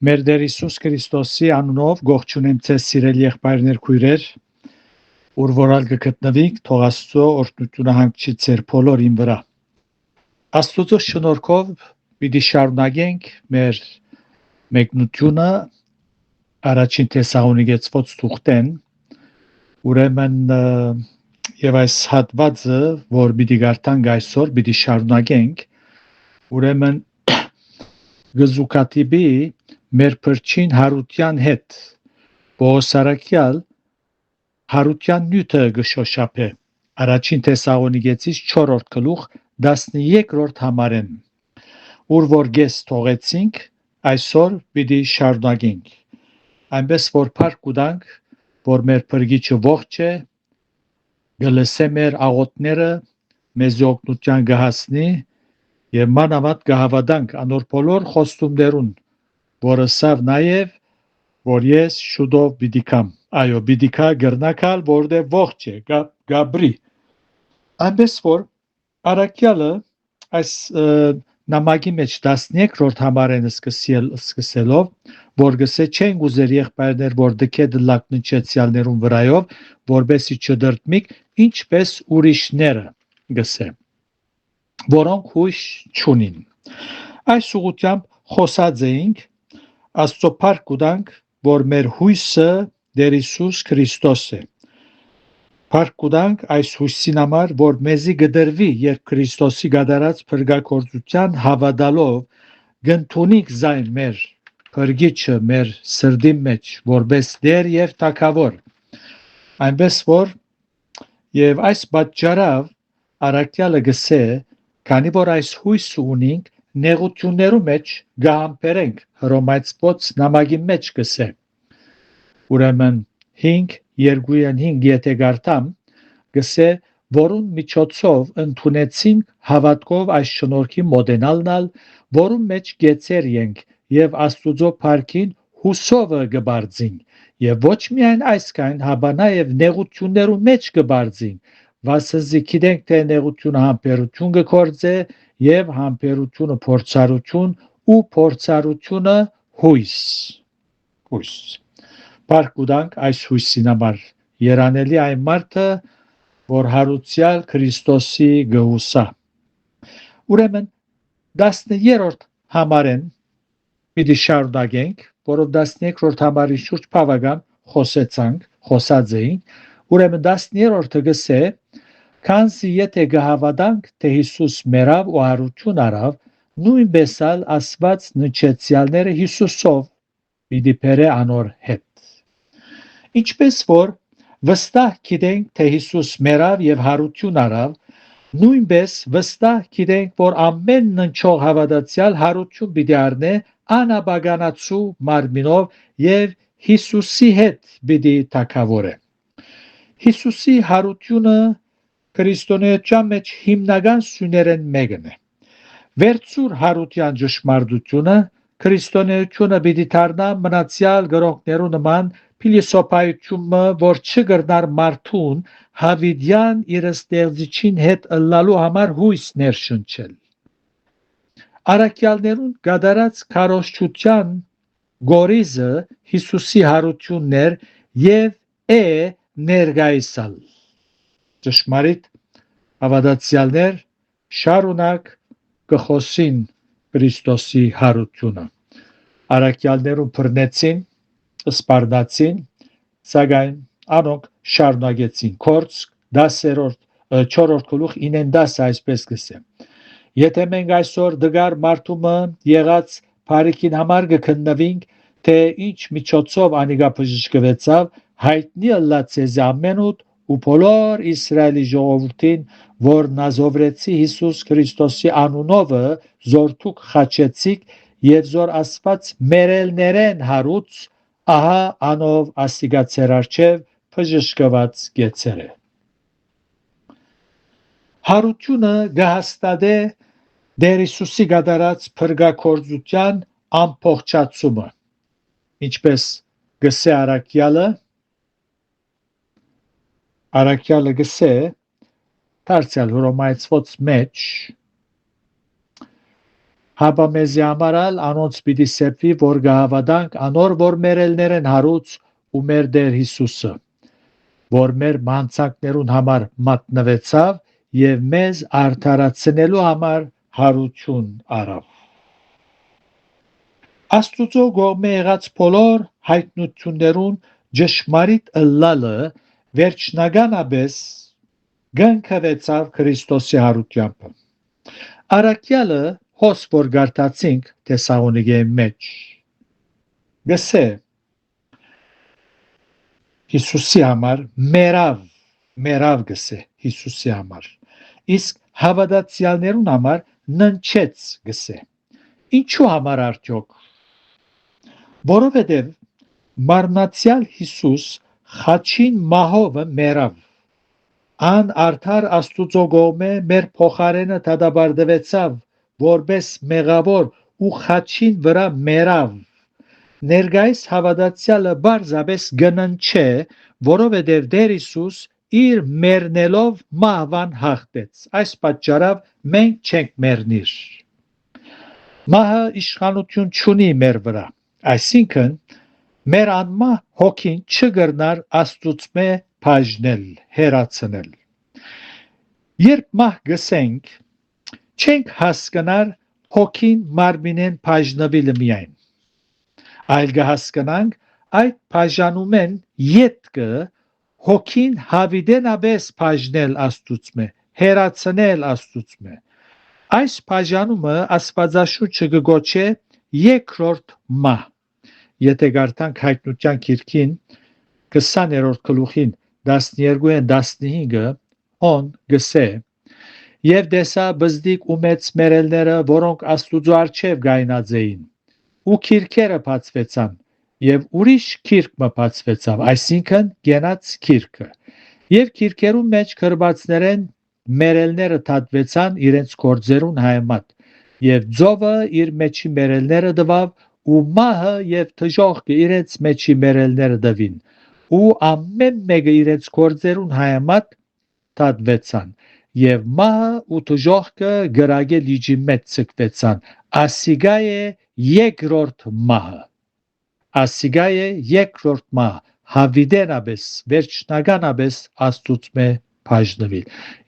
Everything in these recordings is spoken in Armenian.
Մեր Տեր Հիսուս Քրիստոսի անունով գողջունեմ ձեզ սիրելի եղբայրներ քույրեր, ուր որալ կգտնվիք, թող Աստծո օրհնությունը հանգչի ձեր բոլորին վրա։ Աստծո շնորհքով պիտի շարունակենք մեր մեկնությունը առաջին Թեսաղոնիկեցված թուղթեն, ուրեմն եւ այս հատվածը, որ պիտի գարտանք այսօր, պիտի շարունակենք, ուրեմն գզուկատիբի մեր փրկին Հարության հետ Պողոսարակյալ Հարության նյութը գշոշափե առաջին Թեսաղոնիկեցիս 4-րդ գլուխ 13-րդ համարեն ուր որ գես թողեցինք այսօր պիտի շարունակենք այնպես որ փառք ունենք որ մեր փրկիչը ողջ է գլսե մեր աղոթները մեզ օգնության կհասնի եւ մանավանդ կհավատանք անոր բոլոր խոստումներուն որը սավ նաև որ ես շուտով պիտի կամ այո պիտի կա գրնակալ որտեղ ողջ է գաբրի այնպես որ արաքյալը այս նամակի մեջ 13-րդ համարեն սկսելով որ գսե չեն գուզեր եղբայրներ որ դքե դլակնչեցյալներուն վրայով որբեսի չդրտմիկ ինչպես ուրիշները գսե որոնք հույս չունին այս ուղղությամբ խոսած էինք Աստծո փառք ունենք, որ մեր հույսը Տեր Հիսուս Քրիստոս է։ Փառք ունենք այս հույսին համար, որ մեզի գդրվի, երբ Քրիստոսի գդարած փրկագործության հավատալով գտնունիկ զայն մեր փրկիչը մեր սրդի մեջ, որպես Տեր եւ Թագավոր։ Այնպես որ եւ այս պատճառով արաքյալը գսե, քանի որ այս հույսը ունենք նեղություններու մեջ գահամբերենք Հռոմայացիոց նամակի մեջ գսե ուրեմն 5:2-5 եթե գարտամ գսե որուն միջոցով ընդունեցինք հավատքով այս շնորհքի մոդենալնալ որուն մեջ գեցեր ենք եւ Աստուծո փառքին հուսովը գբարձինք եւ ոչ միայն այսքան հաբա նաեւ նեղություններու մեջ գբարձինք վասզի գիտենք թե նեղությունը համբերություն կգործե եւ համբերությունը փորձառություն ու փորձառությունը հույս Փառք ունենք այս հույսին համար երանելի այն մարդը որ հարուցյալ Քրիստոսի գհուսա ուրեմն 13-րդ համարեն պիտի շարունակենք որով 13-րդ համարի շուրջ բավական խոսած էինք ուրեմն 13-րդը գսե քանզի եթե գհավատանք թե Հիսուս մեռավ ու հարություն արավ նույնպես ալ Աստված նչեցյալները Հիսուսով պիտի բերե անոր հետ ինչպես որ վստահ գիտենք թե Հիսուս մեռավ եւ հարություն արավ նույնպես վստահ գիտենք որ ամեն ննչող հավատացյալ հարություն պիտի առնե անաբագանացու մարմինով եւ Հիսուսի հետ պիտի թագավորե Հիսուսի հարությունը քրիստոնեության մեջ հիմնական սյուներեն մեկն է Վերցուր հարության ճշմարտությունը քրիստոնեությունը պիտի դառնա մնացյալ գրողներու նման փիլիսոփայությունը որ չգրնար մարդուն հավիդյան իր ստեղծիչին հետ ըլլալու համար հույս ներշնչել Արաքյալներուն գդարած քարոզչության գորիզը Հիսուսի հարություններ եւ է ներգայացալ ճշմարիտ հավատացյալներ շարունակ կխոսին Քրիստոսի հարությունը Արաքյալներուն բռնեցին սպարդացին սակայն անոնք շարունակեցին կորց 4-րդ գլուխ 9-10 այսպես գսեմ Եթե մենք այսօր դգար մարդումը եղած բարիքին համար կքննվենք թե ինչ միջոցով անիկա բժշկվեցավ հայտնի ըլլացեզ ամենուտ ու բոլոր Իսրայելի ժողովրդին որ նազովրեցի Հիսուս Քրիստոսի անունովը զորթուք խաչեցիք եւ զոր Աստված մերելներեն հարուց ահա անով ասիգա ծեր արչեւ բժշկված գեցեր է Հարությունը գահստադե Տեր Հիսուսի գդարած փրկագործության ամփոխացումը ինչպես գսե Արաքյալը գսե դարձյալ Հռոմայացիոց մեջ հաբա մեզի համարալ անոնց պիտի սեպվի, որ գահավադանք անոր, որ մերելներ են հարուց ու մեր դեր Հիսուսը, որ մեր մանցակներուն համար մատնվեցավ և մեզ արդարացնելու համար հարություն արավ։ Աստուծո գողմե եղած բոլոր հայտնություններուն ճշմարիտ ըլլալը վերջնականաբես գնքվեցավ Քրիստոսի հարությամբ։ Արաքյալը հոս որ գարտացինք Թեսաղոնիկեի մեջ գսե Հիսուսի համար մերավ գսե Հիսուսի համար, իսկ հավատացյալներուն համար ննչեց գսե։ Ինչու համար արդյոք? Որովհետև մարմնացյալ Հիսուս խաչին մահովը մերավ, ան արդար Աստուծո գողմե մեր փոխարենը դադարեցավ, որպես մեղավոր ու խաչին վրա մերավ։ Ներկայիս հավատացյալը բարձաբես գննչե, որովհետև Տեր Հիսուս իր մեռնելով մահվան հաղթեց։ Այս պատճառով մենք չենք մեռնիր։ Մահը իշխանություն չունի մեր վրա, այսինքն մեր անմահ հոգին չգրնար Աստուծմե բաժնել, հեռացնել։ Երբ մահ գսենք, չենք հասկանար հոգին մարմինեն բաժնվիլը միայն, այլ կհասկանանք այդ բաժանումեն ետքը հոգին հավիտենաբես բաժնել Աստուծմե, հեռացնել Աստուծմե։ Այս բաժանումը Աստվածաշունչը կգոչե երկրորդ մահ։ Եթե գարտանք Հայտնության գիրքին 20-րդ գլուխին 12-15-ը հոն գսե. «Եվ տեսա բզդիկ ու մեծ մերելները, որոնք Աստուծո առջև գայնած էին, ու քիրքերը բացվեցան, եւ ուրիշ քիրք մը բացվեցավ, այսինքն գենաց քիրքը, եւ քիրքերու մեջ գրվածներեն մերելները թատվեցան իրենց գործերուն հայմատ, եւ ձովը իր մեջի մերելները դվավ, ու մահը եւ թժողքը իրենց մեջի մերելները դվին, ու ամեն մեկը իրենց գործերուն հայմատ թատվեցան, եւ մահը ու թժողքը գրագե լիջի մեջ ցկվեցան։ Ասիգա է երկրորդ մահը։ Ասիգա է երկրորդ մահ, հավիտենաբես, վերջնականաբես Աստուծմե բաժնվիլ։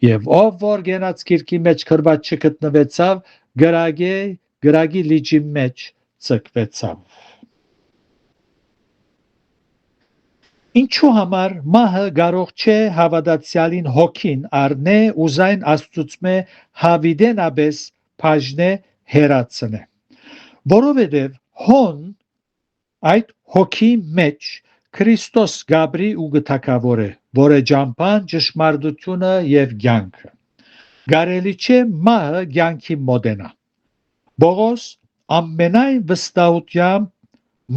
Եվ ով որ գենաց քիրքի մեջ գրված չգտնվեցավ, գրագի լիջի մեջ ցկվեցավ։ Ինչու համար մահը կարող չէ հավատացյալին հոգին առնե ուզայն Աստուծմե հավիտենաբես բաժնե հեռացնե։ Որովհետև հոն այդ հոգի մեջ Քրիստոս գաբրի ու գթակավոր է, որը ջամփան ճշմարտությունը եւ կյանքը։ Կարելի չէ մահը կյանքի մոտենա։ Բողոս ամենայն վստահությամբ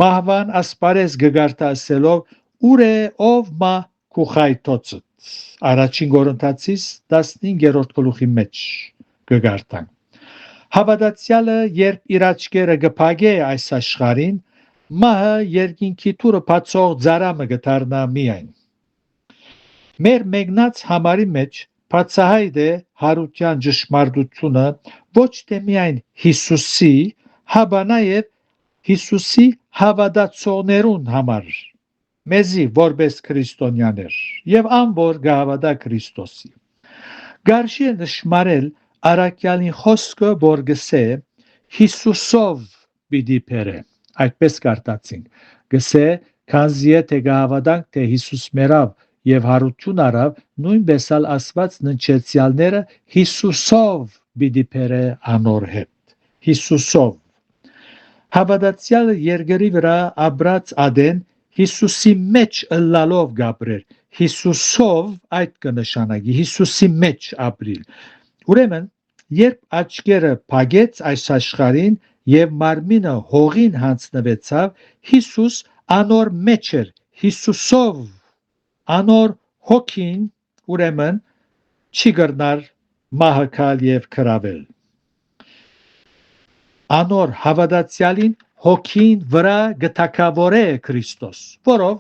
մահվան ասպարեզ գգարտասելով ուր է ով մա քուխայթոցը առաջին Կորինթացիս 15-րդ գլուխի մեջ գգարտանք։ Հավատացյալը երբ իր աչքերը գփագե այս աշխարհին, մահը երկինքի թուրը բացող ծարամը գտարնա միայն։ Մեր մեկնած համարի մեջ բացահայտ է հարության ճշմարտությունը ոչ թե միայն Հիսուսի, հաբա նաև Հիսուսի հավատացողներուն համար, մեզի որպես քրիստոնյաներ եւ անոր գահավատա Քրիստոսի։ Գարշի է նշմարել Արաքյալին խոսքը, որ գսե Հիսուսով պիտի բերե, այդպես կարտացինք, գսե քանզի եթե գահավատանք թե Հիսուս մերավ եւ հարություն արավ, նույնպես ալ Աստված ննչեցյալները Հիսուսով պիտի բերե անոր հետ, Հիսուսով։ Հավատացյալը երկրի վրա ապրած ադեն Հիսուսի մեջ ըլլալով գաբրեր, Հիսուսով այդ կնշանակի, Հիսուսի մեջ ապրիլ։ Ուրեմն, երբ աչքերը փակեց այս աշխարհին եւ մարմինը հողին հանձնվեցավ, Հիսուս անոր մեջ էր, Հիսուսով անոր հոգին ուրեմն չի գրնար մահակալ եւ քրավել։ Անոր հավատացյալին հոգին վրա գտակավոր է Քրիստոս, որով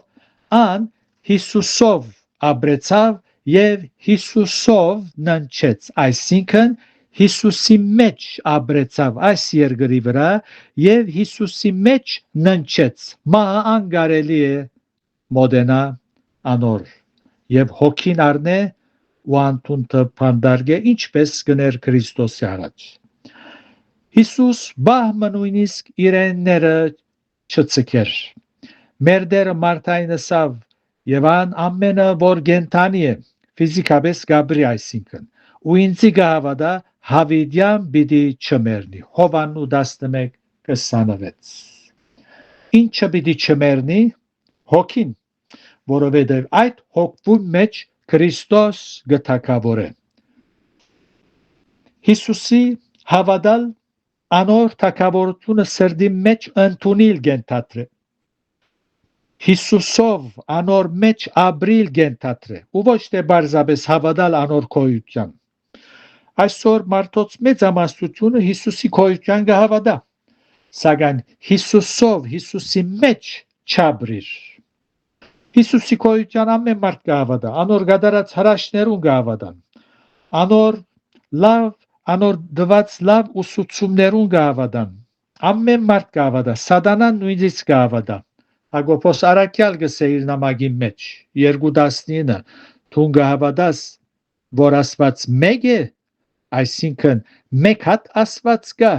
ան Հիսուսով ապրեցավ եւ Հիսուսով ննչեց, այսինքն Հիսուսի մեջ ապրեցավ այս երկրի վրա եւ Հիսուսի մեջ ննչեց մահը անգարելի է մոդենա անոր եւ հոգին առնե ու անտունտը փանդարգե ինչպես գներ Քրիստոսի առաջ Հիսուս բահմը նույնիսկ իրենները չծկեր մեր դերը Մարթայնսավ եւ ան ամենը որ գենթանի է ֆիզիկապես գաբրի այսինքն ու ինձի գահավադա հավիդյան բիդի չմերնի Հովաննու 11:26 Ինչը բիդի չմերնի հոգին որովհետև այդ հոգու մեջ Քրիստոս գթակավոր է Հիսուսի հավատալ անոր թակավորությունը սրդի մեջ ընդունիլ գենթատրե Հիսուսով անոր մեջ ապրիլ գենթատրե ու ոչ թե բարձաբես հավատալ անոր քոյության Այսօր մարդոց մեծամասնությունը Հիսուսի քոյության գահավադա սակայն Հիսուսով Հիսուսի մեջ չաբրիր Հիսուսի քոյության ամեն մարդ գահավադա անոր գդարած հրաշներուն գահավադան անոր դված լավ ուսուցումներուն գահավադան ամեն մարդ գահավադա սատանան նույնիսկ գահավադա Հակոբոս Արաքյալ գսե իր նամակի մեջ 2:19 Թուն գահավադաս որ Աստված մեկ է այսինքն մեկ հատ Աստված կա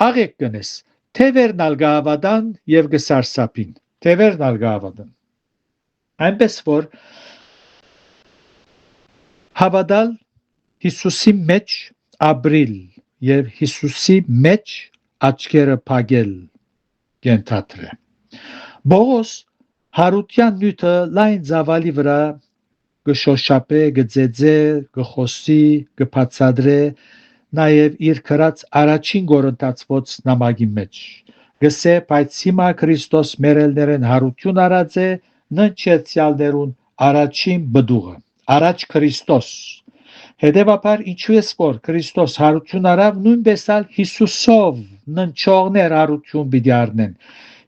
աղեք կնես թևերնալ գահավադան եւ գսարսափին թևերնալ գահավադան այնպես որ հավատալ Հիսուսի մեջ ապրիլ եւ Հիսուսի մեջ աչքերը փակել գենթատրե Բողոս հարության նյութը լայն զավալի վրա գշոշապե գծեծե գխոսի գբացադրե նաեւ իր քրած առաջին գորընթացված նամակի մեջ գսե բայց հիմա Քրիստոս մերելներեն հարություն արած է ննչեցյալներուն առաջին բդուղը առաջ Քրիստոս Հետևաբար ինչու է որ Քրիստոս հարություն արավ նույնպես ալ Հիսուսով ննչողներ հարություն պիտի առնեն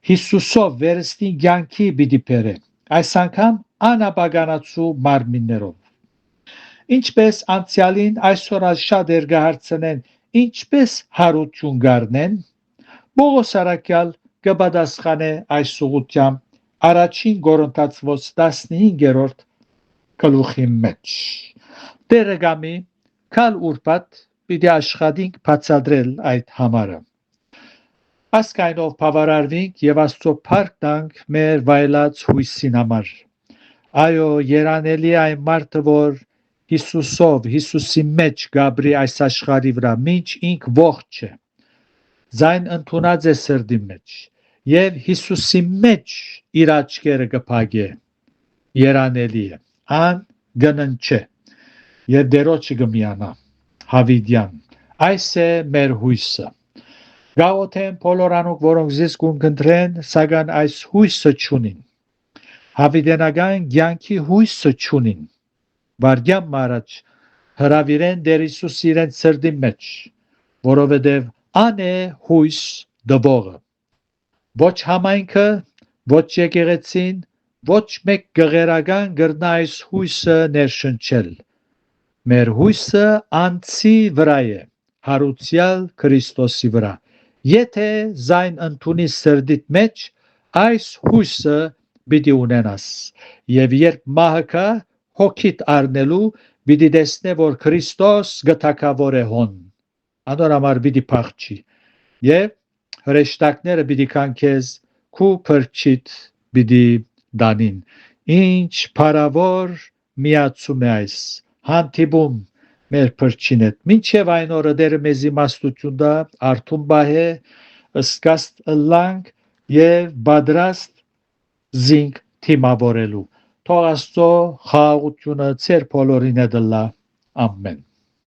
Հիսուսով վերստին կյանքի պիտի բերե այս անգամ անապագանացու մարմիններով Ինչպես անցյալին այսօր շատ երգահարցնեն ինչպես հարություն գարնեն Բողոս Արաքյալ կպատասխանե այս ուղղությամբ առաջին Կորինթացոց 15-րդ գլուխի մեջ Տերը գամի կալ ուրբաթ պիտի աշխատենք բացատրել այդ համարը Ասկայնով բավարարվենք եւ Աստծո փառք տանք մեր վայելած հույսին համար Այո երանելի այն մարդը որ Հիսուսով Հիսուսի մեջ գաբրի այս աշխարհի վրա ինչ ինք ողջ է Զայն ընդունած է սրդի մեջ եւ Հիսուսի մեջ իր աչքերը կփակե երանելի է ան գննչե եւ դերոջը գմիանա հավիդյան այս է մեր հույսը գաոթեն բոլորանուք որոնք զիս կընտրեն սակայն այս հույսը չունին հավիդենական կյանքի հույսը չունին վարգյան մարաջ հրավիրեն Տեր Հիսուս իրեն սրդի մեջ որովհետեւ ան է հույս դբողը ոչ համայնքը ոչ եկեղեցին ոչ մեկ գեղերական գրնա այս հույսը ներշնչել Մեր հույսը անցի վրա է, հարուցյալ Քրիստոսի վրա։ Եթե զայն ընդունի սրդիդ մեջ, այս հույսը պիտի ունենաս։ Եվ երբ մահը կա, հոգիդ առնելու պիտի տեսնե, որ Քրիստոս գթակավոր է հոն։ Անոր համար պիտի փախչի։ Եվ հրեշտակները պիտի կանքես, քու փրկիչիդ պիտի դանին։ Ինչ փառավոր միացում է այս հանդիպում մեր փրկչին հետ մինչև այն օրը Տերը մեզի մաստություն տա արթուն բահե ըսկաստ ըլլանք եւ բادرաստ զինք թիմավորելու թող Աստծո խաղաղությունը ծեր բոլորին հետ լա ամեն